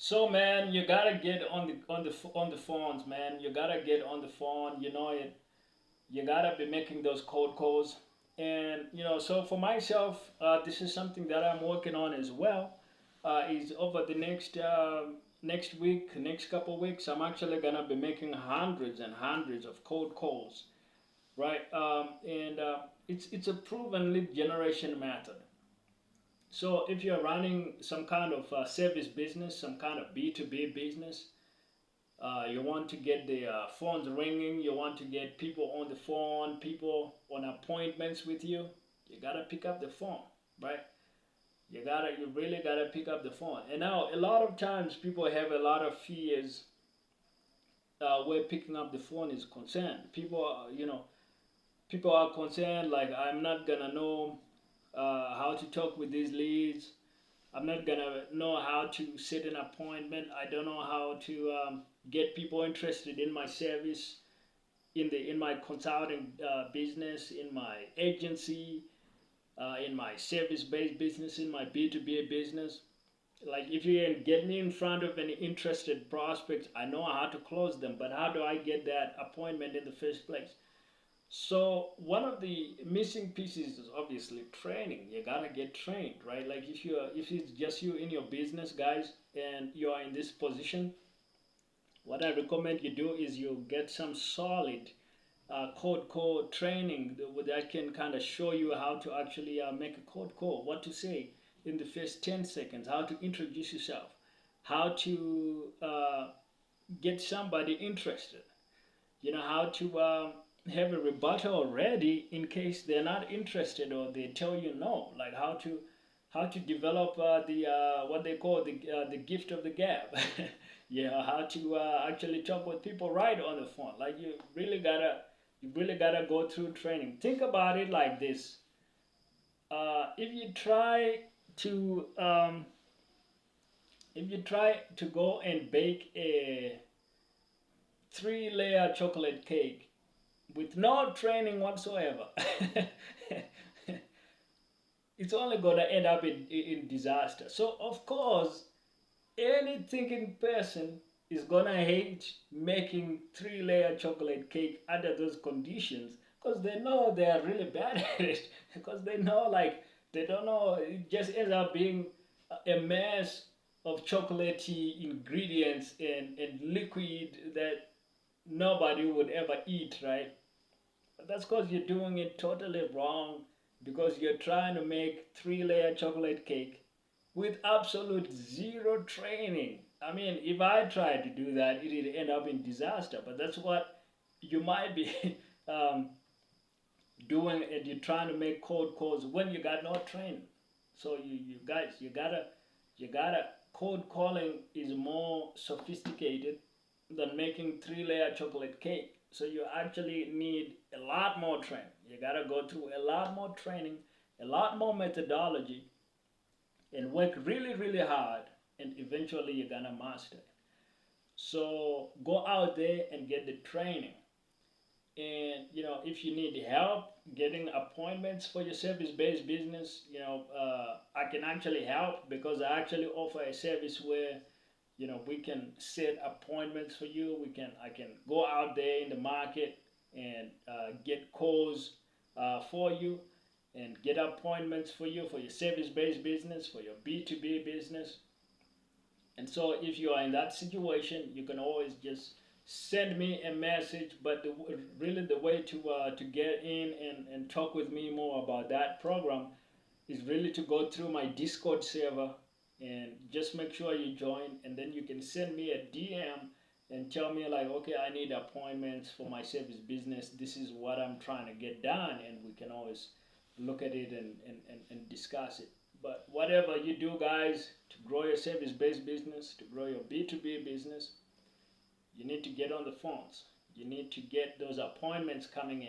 So man, you gotta get on the phones, man. You gotta get on the phone. You know it. You gotta be making those cold calls, and So for myself, this is something that I'm working on as well. Is over the next week, next couple of weeks, I'm actually gonna be making hundreds and hundreds of cold calls, right? And it's a proven lead generation method. So if you're running some kind of service business, some kind of B2B business, you want to get the phones ringing, you want to get people on the phone, people on appointments with you, you gotta pick up the phone, right? You really gotta pick up the phone. And now a lot of times people have a lot of fears where picking up the phone is concerned. People are concerned like I'm not gonna know how to talk with these leads. I'm not gonna know how to set an appointment. I don't know how to get people interested in my service, in my consulting business, in my agency, in my service-based business, in my B2B business. Like if you can get me in front of any interested prospects, I know how to close them. But how do I get that appointment in the first place? So one of the missing pieces is obviously training. You gotta get trained, right? Like if it's just you in your business, guys, and you are in this position, what I recommend you do is you get some solid code call training that can kind of show you how to actually make a code call, what to say in the first 10 seconds, how to introduce yourself, how to get somebody interested, how to have a rebuttal ready in case they're not interested or they tell you no, like how to develop the what they call the gift of the gab. Yeah, how to actually talk with people right on the phone. Like you really gotta go through training. Think about it like this: if you try to go and bake a three-layer chocolate cake with no training whatsoever, it's only gonna end up in disaster. So of course, any thinking person is gonna hate making three-layer chocolate cake under those conditions because they know they are really bad at it. Because they know, like, they don't know, it just ends up being a mess of chocolatey ingredients and liquid that nobody would ever eat, right? But that's because you're doing it totally wrong, because you're trying to make three-layer chocolate cake with absolute zero training. I mean, if I tried to do that, it would end up in disaster. But that's what you might be um, doing, and you're trying to make cold calls when you got no training. So you guys, you gotta cold calling is more sophisticated than making three-layer chocolate cake. So you actually need a lot more training. You gotta go through a lot more training, a lot more methodology, and work really, really hard, and eventually you're gonna master it. So go out there and get the training. And if you need help getting appointments for your service-based business, I can actually help, because I actually offer a service where we can set appointments for you. I can go out there in the market and get calls for you, and get appointments for you for your service-based business, for your B2B business. And so if you are in that situation, you can always just send me a message. But really the way to get in and talk with me more about that program is really to go through my Discord server, and just make sure you join, and then you can send me a DM and tell me like, okay, I need appointments for my service business. This is what I'm trying to get done, and we can always look at it and discuss it. But whatever you do, guys, to grow your service-based business, to grow your B2B business, you need to get on the phones. You need to get those appointments coming in.